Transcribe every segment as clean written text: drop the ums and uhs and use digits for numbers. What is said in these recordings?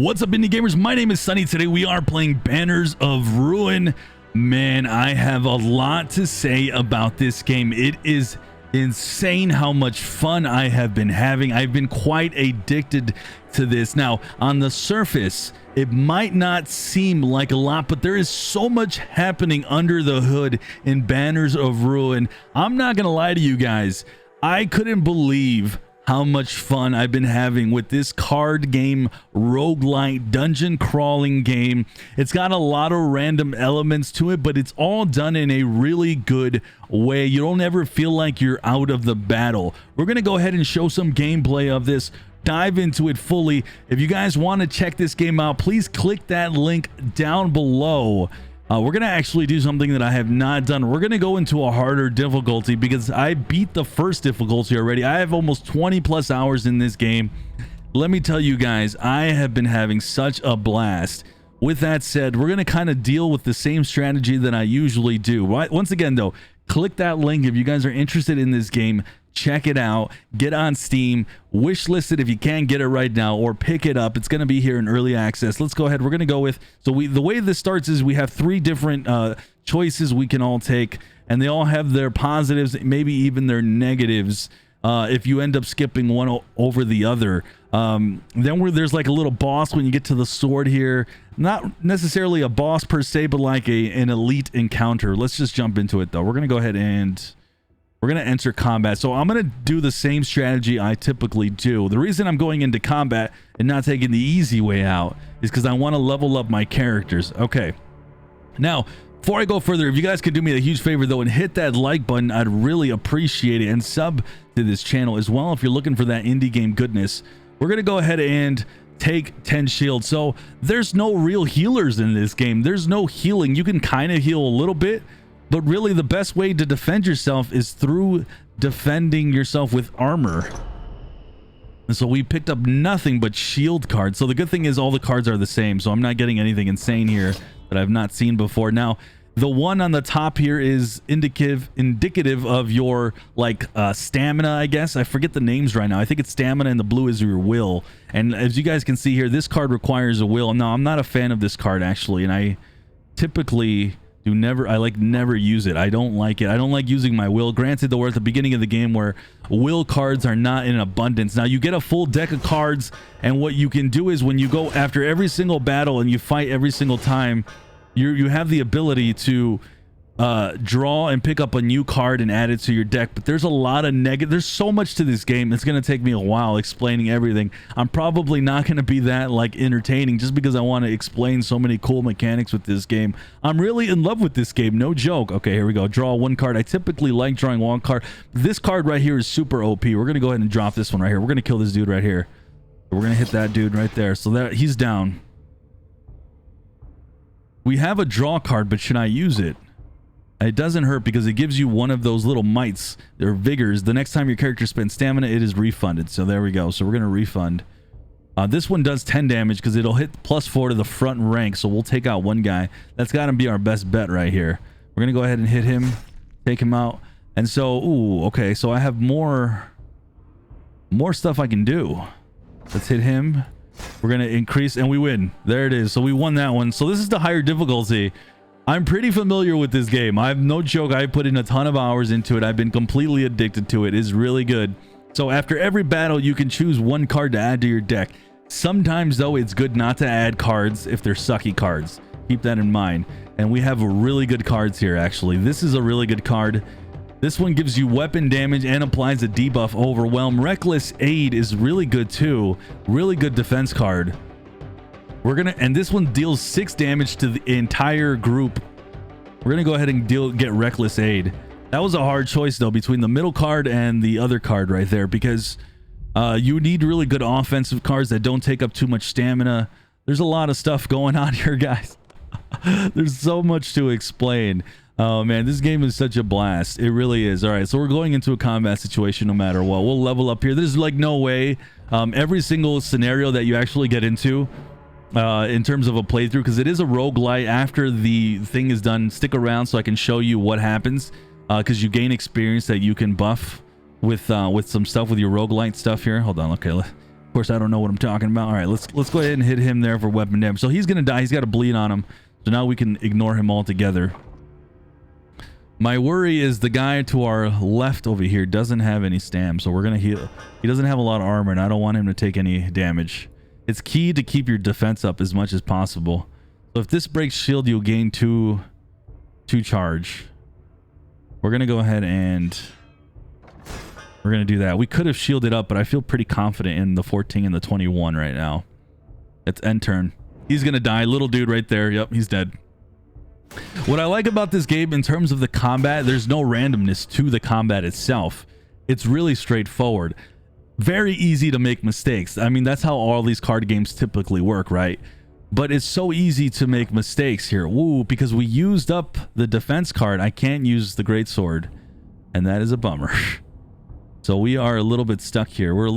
What's up, indie gamers? My name is Sunny. Today we are playing Banners of Ruin. Man, I have a lot to say about this game. It is insane how much fun I have been having. I've been quite addicted to this. Now, on the surface, it might not seem like a lot, but there is so much happening under the hood in Banners of Ruin. I'm not gonna lie to you guys. I couldn't believe how much fun I've been having with this card game, roguelike dungeon crawling game. It's got a lot of random elements to it, but it's all done in a really good way. You don't ever feel like you're out of the battle. We're gonna go ahead and show some gameplay of this, dive into it fully. If you guys want to check this game out, please click that link down below. We're gonna actually do something that I have not done. We're gonna go into a harder difficulty because I beat the first difficulty already. I have almost 20 plus hours in this game. Let me tell you guys, I have been having such a blast. With that said, we're gonna kind of deal with the same strategy that I usually do. Once again though, click that link if you guys are interested in this game. Check it out, get on Steam, wishlist it if you can get it right now, or pick it up. It's going to be here in early access. Let's go ahead. We're going to go with, the way this starts is we have three different choices we can all take, and they all have their positives, maybe even their negatives, if you end up skipping one over the other. Then there's like a little boss when you get to the sword here. Not necessarily a boss per se, but like an elite encounter. Let's just jump into it though. We're going to go ahead and we're going to enter combat. So I'm going to do the same strategy I typically do. The reason I'm going into combat and not taking the easy way out is because I want to level up my characters. Okay. Now, before I go further, if you guys could do me a huge favor though and hit that like button, I'd really appreciate it. And sub to this channel as well if you're looking for that indie game goodness. We're going to go ahead and take 10 shields. So there's no real healers in this game. There's no healing. You can kind of heal a little bit, but really the best way to defend yourself is through defending yourself with armor. And so we picked up nothing but shield cards. So the good thing is all the cards are the same. So I'm not getting anything insane here that I've not seen before. Now, the one on the top here is indicative of your like stamina, I guess. I forget the names right now. I think it's stamina, and the blue is your will. And as you guys can see here, this card requires a will. Now, I'm not a fan of this card actually, and I typically never use it. I don't like it. I don't like using my will. Granted, we're at the beginning of the game where will cards are not in abundance. Now you get a full deck of cards, and what you can do is when you go after every single battle and you fight every single time, you have the ability to draw and pick up a new card and add it to your deck. But there's a lot of there's so much to this game. It's going to take me a while explaining everything. I'm probably not going to be that like entertaining just because I want to explain so many cool mechanics with this game. I'm really in love with this game, no joke. Okay, here we go. Draw one card. I typically like drawing one card. This card right here is super OP. We're going to go ahead and drop this one right here. We're going to kill this dude right here. We're going to hit that dude right there. So that he's down. We have a draw card, but should I use it? It doesn't hurt because it gives you one of those little mites or vigors. The next time your character spends stamina, it is refunded. So there we go. So we're going to refund. This one does 10 damage because it'll hit +4 to the front rank. So we'll take out one guy. That's got to be our best bet right here. We're going to go ahead and hit him, take him out. And so, ooh, okay. So I have more stuff I can do. Let's hit him. We're going to increase and we win. There it is. So we won that one. So this is the higher difficulty. I'm pretty familiar with this game. I'm no joke. I put in a ton of hours into it. I've been completely addicted to it. It's really good. So after every battle, you can choose one card to add to your deck. Sometimes though, it's good not to add cards if they're sucky cards. Keep that in mind. And we have really good cards here, actually. This is a really good card. This one gives you weapon damage and applies a debuff Overwhelm. Reckless Aid is really good too. Really good defense card. And this one deals 6 damage to the entire group. We're gonna go ahead and get Reckless Aid. That was a hard choice though between the middle card and the other card right there, because you need really good offensive cards that don't take up too much stamina. There's a lot of stuff going on here, guys. There's so much to explain. Oh man, this game is such a blast. It really is. All right, so we're going into a combat situation no matter what. We'll level up here. There's like no way every single scenario that you actually get into in terms of a playthrough, because it is a roguelite. After the thing is done, stick around so I can show you what happens, because you gain experience that you can buff with some stuff with your roguelite stuff here. Hold on. Okay, Of course, I don't know what I'm talking about. All right, let's go ahead and hit him there for weapon damage. So he's gonna die. He's got a bleed on him. So now we can ignore him altogether. My worry is the guy to our left over here doesn't have any stam, so we're gonna heal. He doesn't have a lot of armor, and I don't want him to take any damage. It's key to keep your defense up as much as possible. So if this breaks shield, you'll gain two charge. We're gonna go ahead and we're gonna do that. We could have shielded up, but I feel pretty confident in the 14 and the 21 right now. It's end turn. He's gonna die. Little dude right there. Yep, he's dead. What I like about this game in terms of the combat, there's no randomness to the combat itself. It's really straightforward. Very easy to make mistakes. I mean, that's how all these card games typically work, right? But it's so easy to make mistakes here. Woo, because we used up the defense card. I can't use the greatsword, and that is a bummer. So we are a little bit stuck here. We're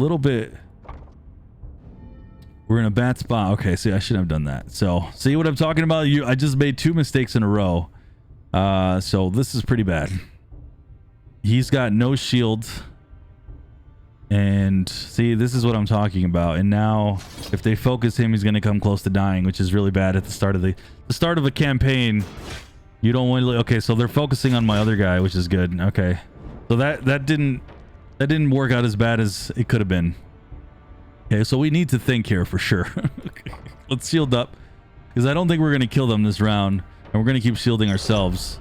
in a bad spot. Okay, see, I shouldn't have done that. So, see what I'm talking about? I just made 2 mistakes in a row. So this is pretty bad. He's got no shield. And see, this is what I'm talking about. And now, if they focus him, he's going to come close to dying, which is really bad at the start of a campaign. You don't want to. Okay, so they're focusing on my other guy, which is good. Okay, so that didn't work out as bad as it could have been. Okay, so we need to think here for sure. Okay. Let's shield up, because I don't think we're going to kill them this round, and we're going to keep shielding ourselves.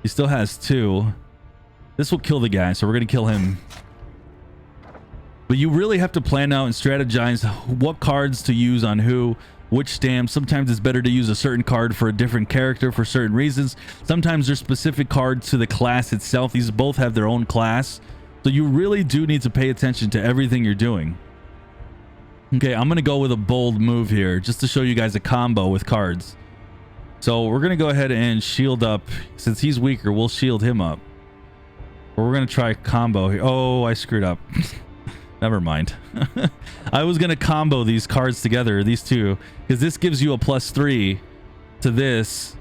He still has 2. This will kill the guy, so we're going to kill him. But you really have to plan out and strategize what cards to use on who, which stamps. Sometimes it's better to use a certain card for a different character for certain reasons. Sometimes there's specific cards to the class itself. These both have their own class. So you really do need to pay attention to everything you're doing. Okay, I'm going to go with a bold move here just to show you guys a combo with cards. So we're going to go ahead and shield up. Since he's weaker, we'll shield him up. Or we're going to try combo here. Oh, I screwed up. Never mind. I was going to combo these cards together, these two, because this gives you a +3 to this,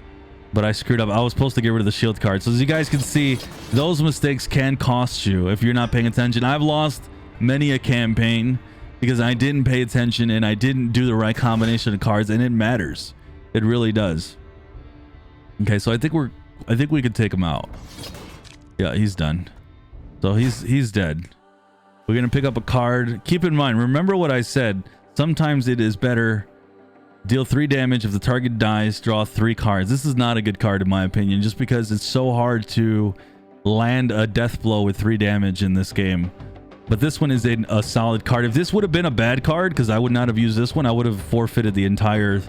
but I screwed up. I was supposed to get rid of the shield card. So as you guys can see, those mistakes can cost you if you're not paying attention. I've lost many a campaign because I didn't pay attention and I didn't do the right combination of cards, and it matters. It really does. Okay, so I think we could take him out. Yeah, he's done. So he's dead. We're going to pick up a card. Keep in mind, remember what I said. Sometimes it is better. Deal 3 damage. If the target dies, draw 3 cards. This is not a good card in my opinion, just because it's so hard to land a death blow with 3 damage in this game. But this one is a solid card. If this would have been a bad card, because I would not have used this one, I would have forfeited the entire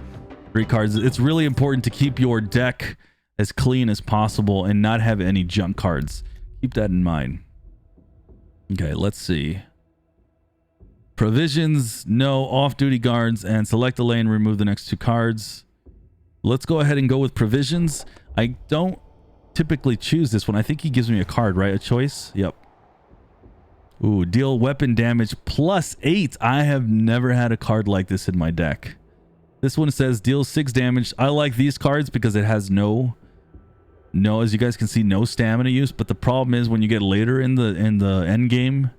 3 cards. It's really important to keep your deck as clean as possible and not have any junk cards. Keep that in mind. Okay, let's see. Provisions, no. Off-duty guards, and select a lane, remove the next 2 cards. Let's go ahead and go with provisions. I don't typically choose this one. I think he gives me a card, right? A choice? Yep. Ooh, deal weapon damage +8. I have never had a card like this in my deck. This one says deal 6 damage. I like these cards because it has no, as you guys can see, no stamina use. But the problem is when you get later in the end game,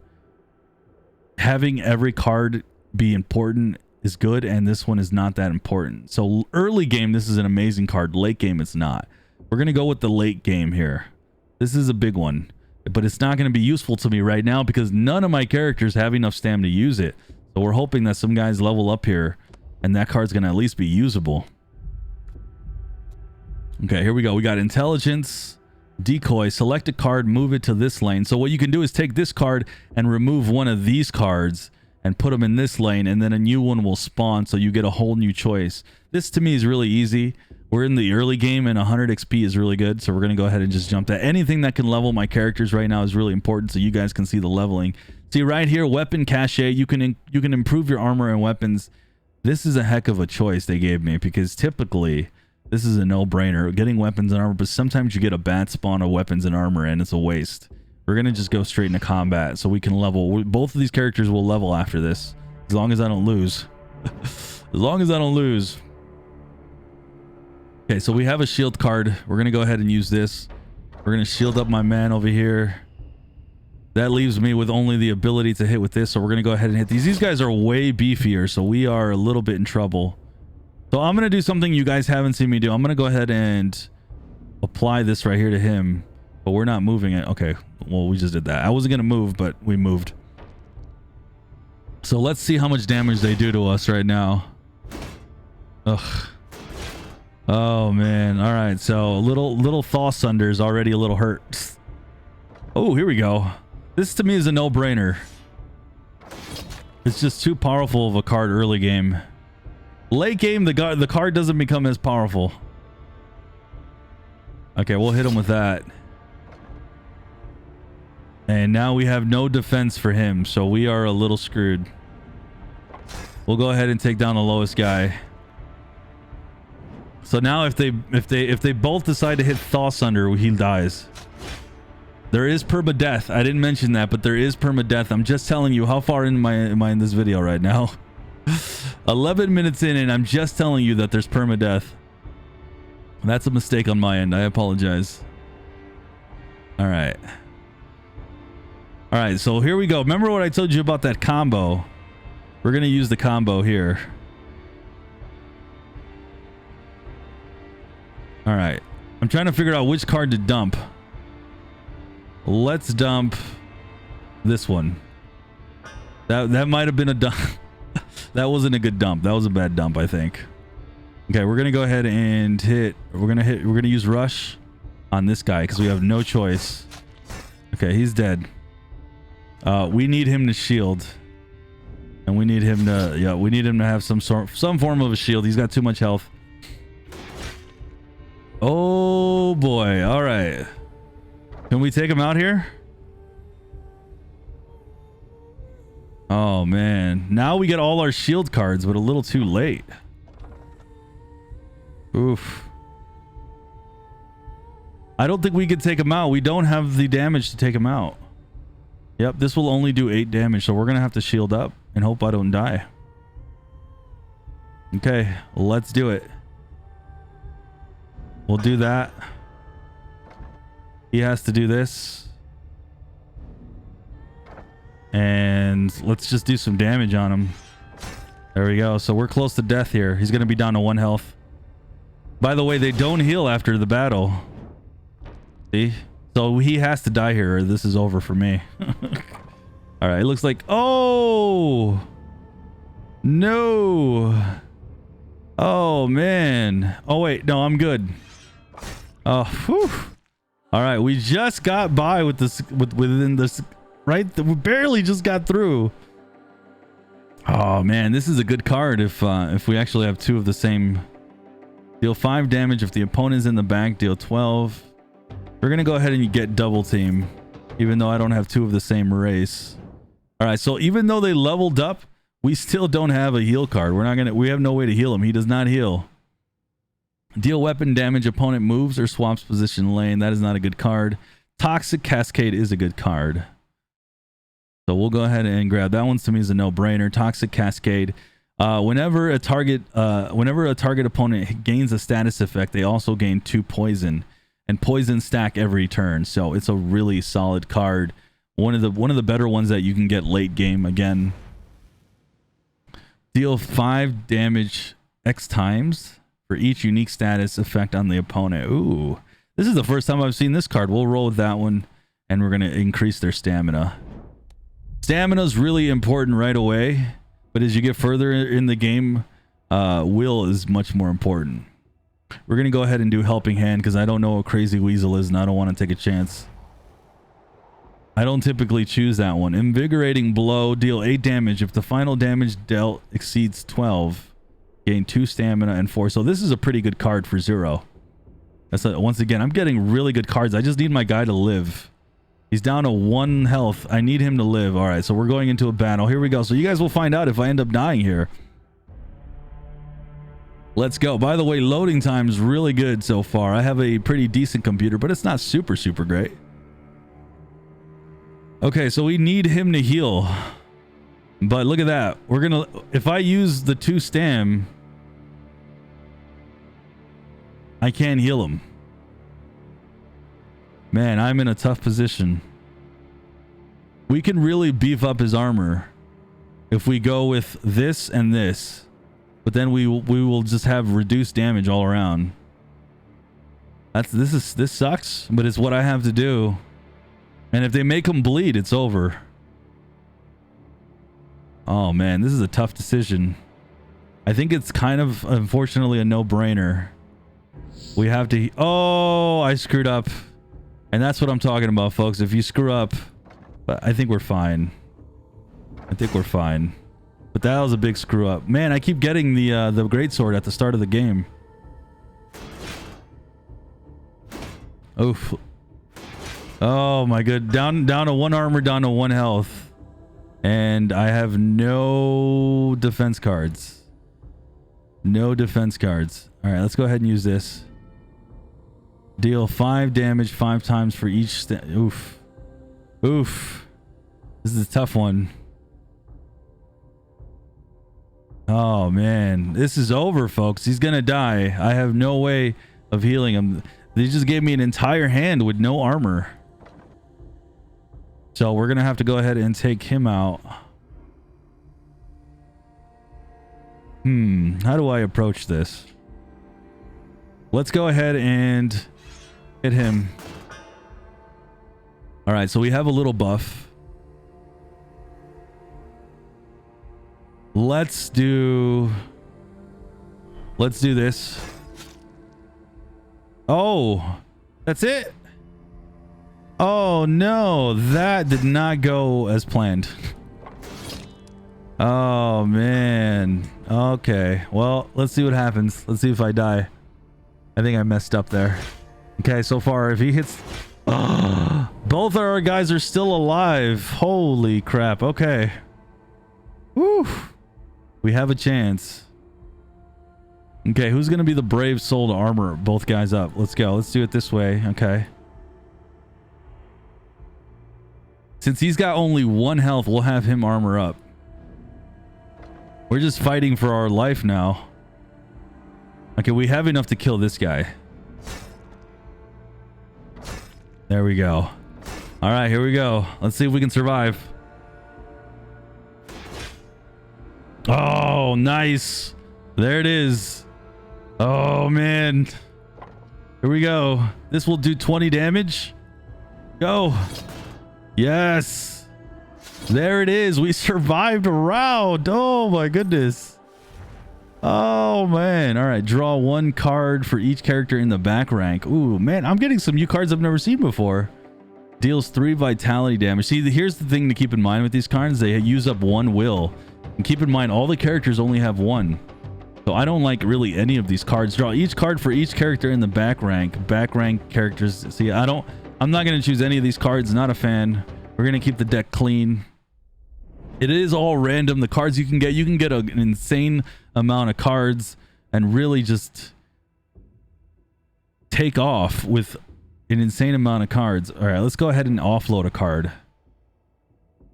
having every card be important is good, and this one is not that important. So early game, this is an amazing card. Late game, it's not. We're gonna go with the late game here. This is a big one, but it's not going to be useful to me right now because none of my characters have enough stamina to use it. So we're hoping that some guys level up here and that card's going to at least be usable. Okay, here we go. We got intelligence, decoy, select a card, move it to this lane. So what you can do is take this card and remove one of these cards and put them in this lane, and then a new one will spawn, so you get a whole new choice. This to me is really easy. We're in the early game and 100 XP is really good, so we're going to go ahead and just jump that. Anything that can level my characters right now is really important, so you guys can see the leveling. See right here, weapon cache, you can improve your armor and weapons. This is a heck of a choice they gave me because typically this is a no-brainer, getting weapons and armor, but sometimes you get a bad spawn of weapons and armor and it's a waste. We're going to just go straight into combat so we can level. Both of these characters will level after this, as long as I don't lose. As long as I don't lose. Okay, so we have a shield card. We're going to go ahead and use this. We're going to shield up my man over here. That leaves me with only the ability to hit with this. So we're going to go ahead and hit these. These guys are way beefier, so we are a little bit in trouble. So I'm going to do something you guys haven't seen me do. I'm going to go ahead and apply this right here to him, but we're not moving it. Okay, well, we just did that. I wasn't going to move, but we moved. So let's see how much damage they do to us right now. Ugh. Oh, man. All right, so little Thaw Sunder is already a little hurt. Oh, here we go. This to me is a no-brainer. It's just too powerful of a card early game. Late game, the card doesn't become as powerful. Okay, we'll hit him with that. And now we have no defense for him, so we are a little screwed. We'll go ahead and take down the lowest guy. So now if they both decide to hit Thaw Sunder, he dies. There is permadeath. I didn't mention that, but there is permadeath. I'm just telling you how far in am I in this video right now. 11 minutes in, and I'm just telling you that there's permadeath. That's a mistake on my end. I apologize. All right. All right, so here we go. Remember what I told you about that combo? We're going to use the combo here. All right. I'm trying to figure out which card to dump. Let's dump this one. That might have been a dump. That wasn't a good dump. That was a bad dump, I think. Okay, we're gonna go ahead and hit. We're gonna use rush on this guy because we have no choice. Okay, he's dead. We need him to shield, and we need him to we need him to have some form of a shield. He's got too much health. Oh boy! All right. Can we take him out here? Oh, man. Now we get all our shield cards, but a little too late. Oof. I don't think we can take him out. We don't have the damage to take him out. Yep, this will only do 8 damage, so we're going to have to shield up and hope I don't die. Okay, let's do it. We'll do that. He has to do this. And let's just do some damage on him. There we go. So we're close to death here. He's going to be down to 1 health. By the way, they don't heal after the battle. See? So he has to die here or this is over for me. All right. It looks like... Oh! No! Oh, man. Oh, wait. No, I'm good. Oh, whew. All right, we just got by with this within this, right? We barely just got through. Oh man, this is a good card if we actually have 2 of the same. Deal 5 damage if the opponent's in the back. Deal 12. We're gonna go ahead and get double team, even though I don't have 2 of the same race. All right, so even though they leveled up, we still don't have a heal card. We have no way to heal him. He does not heal. Deal weapon damage. Opponent moves or swaps position lane. That is not a good card. Toxic Cascade is a good card. So we'll go ahead and grab that one. To me is a no-brainer. Toxic Cascade. Whenever a target opponent gains a status effect, they also gain 2 poison, and poison stack every turn. So it's a really solid card. One of the better ones that you can get late game again. Deal 5 damage X times for each unique status effect on the opponent. Ooh, this is the first time I've seen this card. We'll roll with that one, and we're going to increase their stamina. Stamina is really important right away, but as you get further in the game, will is much more important. We're going to go ahead and do Helping Hand because I don't know what Crazy Weasel is, and I don't want to take a chance. I don't typically choose that one. Invigorating Blow. Deal 8 damage. If the final damage dealt exceeds 12... gain 2 stamina and 4. So this is a pretty good card for 0. Once again, I'm getting really good cards. I just need my guy to live. He's down to 1 health. I need him to live. All right, so we're going into a battle. Here we go. So you guys will find out if I end up dying here. Let's go. By the way, loading time is really good so far. I have a pretty decent computer, but it's not super great. Okay, so we need him to heal. But look at that. We're going to... If I use the 2 stam... I can't heal him. Man, I'm in a tough position. We can really beef up his armor if we go with this and this. But then we will just have reduced damage all around. This sucks, but it's what I have to do. And if they make him bleed, it's over. Oh man, this is a tough decision. I think it's kind of, unfortunately, a no-brainer. We have to... Oh, I screwed up. And that's what I'm talking about, folks. If you screw up... But I think we're fine. I think we're fine. But that was a big screw up. Man, I keep getting the greatsword at the start of the game. Oof. Oh my good. Down to 1 armor, down to 1 health. And I have no defense cards. No defense cards. All right, let's go ahead and use this. Deal 5 damage 5 times for each. Oof. Oof. This is a tough one. Oh man, this is over, folks. He's gonna die. I have no way of healing him. They just gave me an entire hand with no armor. So we're gonna have to go ahead and take him out. How do I approach this? Let's go ahead and hit him. All right, so we have a little buff. Let's do this. Oh, that's it. Oh no, that did not go as planned. Oh man. Okay, well, let's see what happens. Let's see if I die. I think I messed up there. Okay, so far if he hits... both our guys are still alive. Holy crap. Okay. Woo. We have a chance. Okay, who's gonna be the brave soul to armor both guys up? Let's go. Let's do it this way. Okay. Since he's got only 1 health, we'll have him armor up. We're just fighting for our life now. Okay, we have enough to kill this guy. There we go. All right, here we go. Let's see if we can survive. Oh, nice. There it is. Oh, man. Here we go. This will do 20 damage. Go. Yes. There it is. We survived a round. Oh, my goodness. Oh, man. All right. Draw 1 card for each character in the back rank. Ooh, man. I'm getting some new cards I've never seen before. Deals 3 vitality damage. See, here's the thing to keep in mind with these cards. They use up 1 will. And keep in mind, all the characters only have 1. So I don't like really any of these cards. Draw each card for each character in the back rank. Back rank characters. See, I'm not going to choose any of these cards. Not a fan. We're going to keep the deck clean. It is all random. The cards you can get an insane amount of cards and really just take off with an insane amount of cards. All right, let's go ahead and offload a card.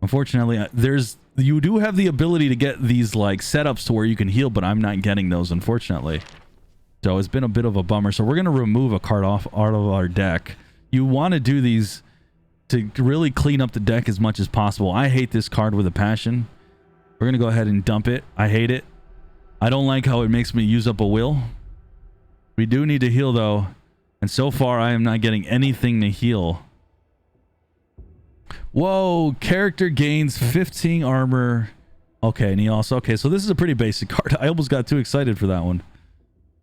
Unfortunately, you do have the ability to get these like setups to where you can heal, but I'm not getting those, unfortunately. So it's been a bit of a bummer. So we're going to remove a card out of our deck. You want to do these to really clean up the deck as much as possible. I hate this card with a passion. We're going to go ahead and dump it. I hate it. I don't like how it makes me use up a will. We do need to heal though. And so far I am not getting anything to heal. Whoa, character gains 15 armor. Okay, and he also... Okay, so this is a pretty basic card. I almost got too excited for that one.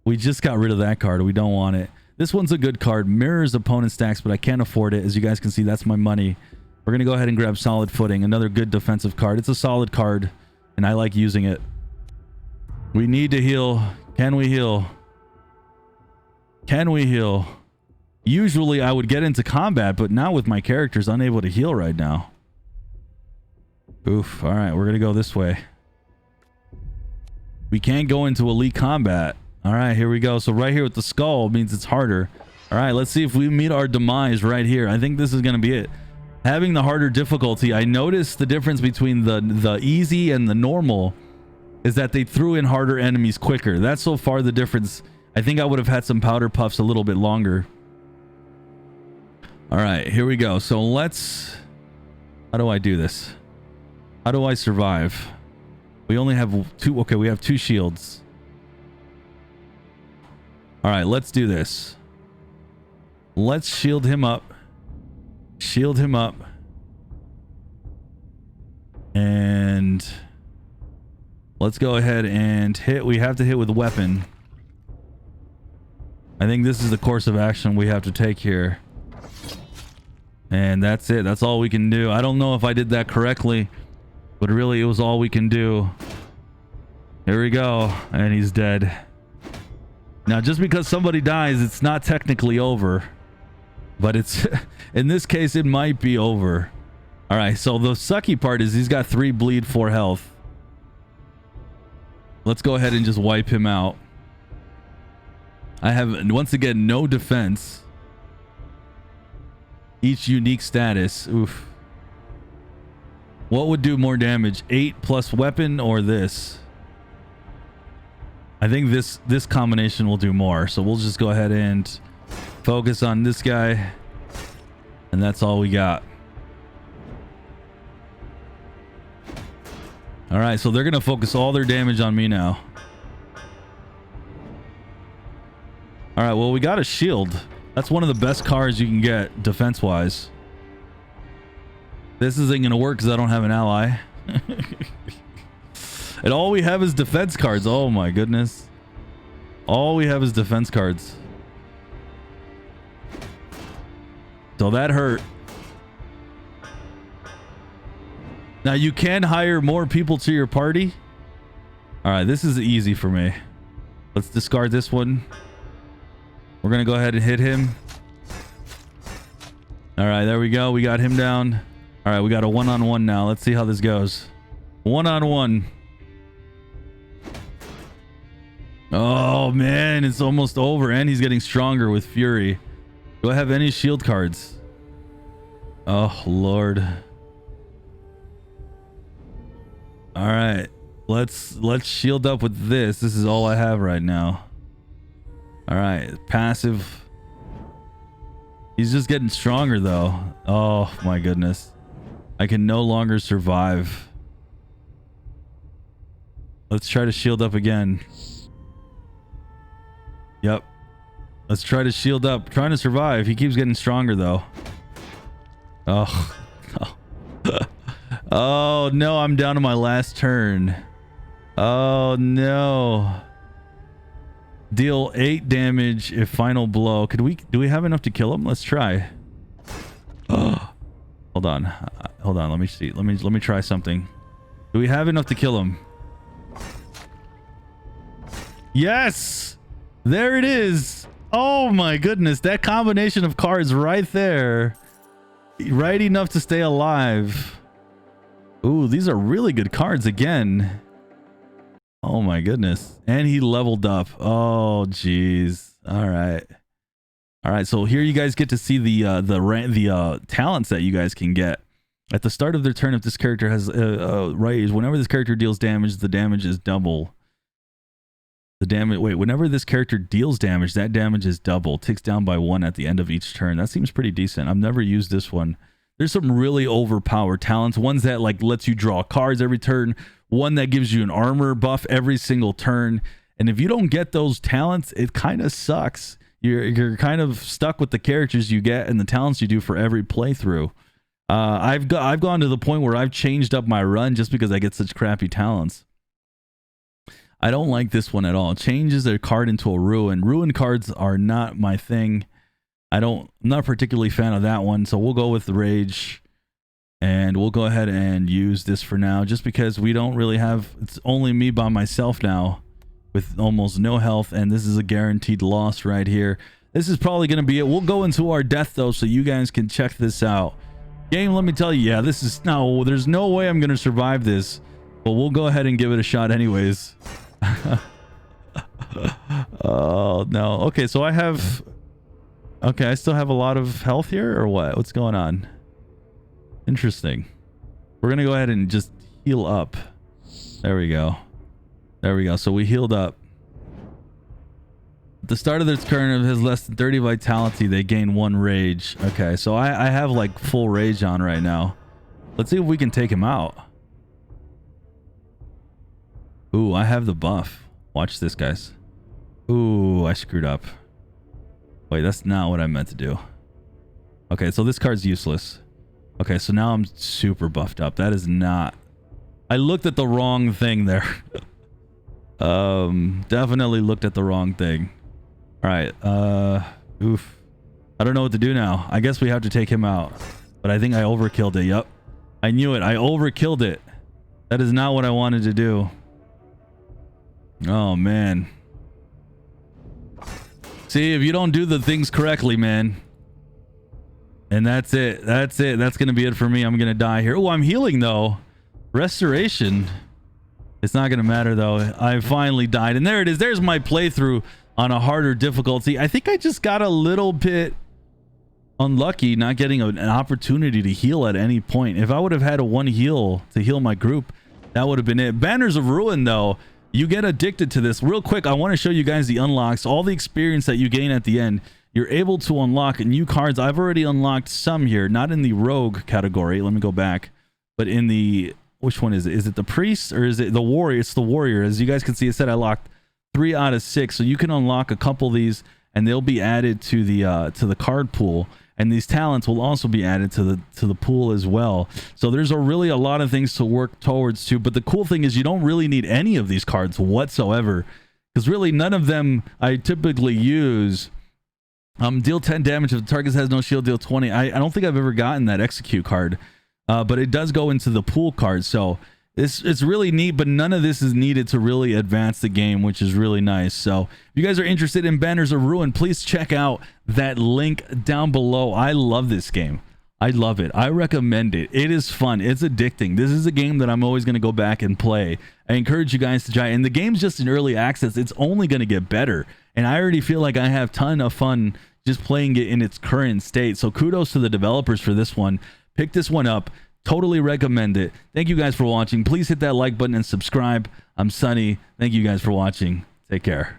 We just got rid of that card. We don't want it. This one's a good card. Mirrors opponent stacks, but I can't afford it. As you guys can see, that's my money. We're going to go ahead and grab Solid Footing. Another good defensive card. It's a solid card, and I like using it. We need to heal. Can we heal? Can we heal? Usually I would get into combat, but now with my characters unable to heal right now. Oof. All right, we're going to go this way. We can't go into elite combat. All right, here we go. So right here with the skull means it's harder. All right, let's see if we meet our demise right here. I think this is going to be it. Having the harder difficulty, I noticed the difference between the easy and the normal is that they threw in harder enemies quicker. That's so far the difference. I think I would have had some powder puffs a little bit longer. All right, here we go. So let's How do I do this? How do I survive? We only have 2. Okay, we have 2 shields. All right, let's do this. Let's shield him up. Shield him up. And let's go ahead and hit. We have to hit with a weapon. I think this is the course of action we have to take here. And that's it. That's all we can do. I don't know if I did that correctly, but really it was all we can do. Here we go. And he's dead. Now, just because somebody dies, it's not technically over. But it's, in this case, it might be over. All right, so the sucky part is he's got 3 bleed, 4 health. Let's go ahead and just wipe him out. I have, once again, no defense. Each unique status. Oof. What would do more damage? 8 plus weapon or this? I think this combination will do more. So we'll just go ahead and focus on this guy. And that's all we got. All right, so they're going to focus all their damage on me now. All right, well, we got a shield. That's one of the best cards you can get defense-wise. This isn't going to work because I don't have an ally. And all we have is defense cards. Oh, my goodness. All we have is defense cards. So that hurt. Now you can hire more people to your party. All right, this is easy for me. Let's discard this one. We're going to go ahead and hit him. All right, there we go. We got him down. All right, we got a one-on-one now. Let's see how this goes. One-on-one. Oh, man, it's almost over. And he's getting stronger with Fury. Do I have any shield cards? Oh, Lord. All right, let's shield up with this. This is all I have right now. All right, passive. He's just getting stronger though. Oh my goodness. I can no longer survive. Let's try to shield up again. Yep. Let's try to shield up. Trying to survive. He keeps getting stronger though. Oh. Oh no, I'm down to my last turn. Oh no. Deal 8 damage if final blow. Do we have enough to kill him? Let's try. Oh. Hold on. Hold on. Let me see. Let me try something. Do we have enough to kill him? Yes! There it is. Oh my goodness. That combination of cards right there. Right enough to stay alive. Ooh, these are really good cards again. Oh my goodness. And he leveled up. Oh geez. All right. All right, so here you guys get to see the talents that you guys can get. At the start of their turn, if this character has rage, whenever this character deals damage, the damage is double. The damage, wait, whenever this character deals damage, that damage is double. Ticks down by 1 at the end of each turn. That seems pretty decent. I've never used this one. There's some really overpowered talents. Ones that like lets you draw cards every turn. One that gives you an armor buff every single turn. And if you don't get those talents, it kind of sucks. You're kind of stuck with the characters you get and the talents you do for every playthrough. I've gone to the point where I've changed up my run just because I get such crappy talents. I don't like this one at all. It changes their card into a ruin. Ruin cards are not my thing. I'm not particularly a fan of that one. So we'll go with the rage. And we'll go ahead and use this for now. Just because we don't really have... It's only me by myself now. With almost no health. And this is a guaranteed loss right here. This is probably going to be it. We'll go into our death though. So you guys can check this out. Game, let me tell you. Yeah, this is... No, there's no way I'm going to survive this. But we'll go ahead and give it a shot anyways. Oh, no. Okay, so I have... Okay, I still have a lot of health here, or what? What's going on? Interesting. We're going to go ahead and just heal up. There we go. There we go. So we healed up. At the start of their turn, if it has less than 30 vitality, they gain 1 rage. Okay, so I have like full rage on right now. Let's see if we can take him out. Ooh, I have the buff. Watch this, guys. Ooh, I screwed up. Wait, that's not what I meant to do. Okay, so this card's useless. Okay, so now I'm super buffed up. That is not... I looked at the wrong thing there. Definitely looked at the wrong thing. All right, oof. I don't know what to do now. I guess we have to take him out. But I think I overkilled it. Yep. I knew it. I overkilled it. That is not what I wanted to do. Oh, man. See, if you don't do the things correctly, man. And that's it. That's it. That's going to be it for me. I'm going to die here. Oh, I'm healing, though. Restoration. It's not going to matter, though. I finally died. And there it is. There's my playthrough on a harder difficulty. I think I just got a little bit unlucky not getting an opportunity to heal at any point. If I would have had a one heal to heal my group, that would have been it. Banners of Ruin, though. You get addicted to this. Real quick, I want to show you guys the unlocks. All the experience that you gain at the end, you're able to unlock new cards. I've already unlocked some here. Not in the Rogue category. Let me go back. But in the... Which one is it? Is it the Priest or is it the Warrior? It's the Warrior. As you guys can see, it said I locked 3 out of 6. So you can unlock a couple of these and they'll be added to the card pool. And these talents will also be added to the pool as well. So there's really a lot of things to work towards too. But the cool thing is you don't really need any of these cards whatsoever, because really none of them I typically use. Deal 10 damage if the target has no shield. Deal 20. I don't think I've ever gotten that execute card, but it does go into the pool card. So it's really neat. But none of this is needed to really advance the game, which is really nice. So if you guys are interested in Banners of Ruin, please check out that link down below. I love this game. I love it. I recommend it. It is fun. It's addicting. This is a game that I'm always going to go back and play. I encourage you guys to try. And the game's just in early access. It's only going to get better. And I already feel like I have a ton of fun just playing it in its current state. So kudos to the developers for this one. Pick this one up. Totally recommend it. Thank you guys for watching. Please hit that like button and subscribe. I'm Sunny. Thank you guys for watching. Take care.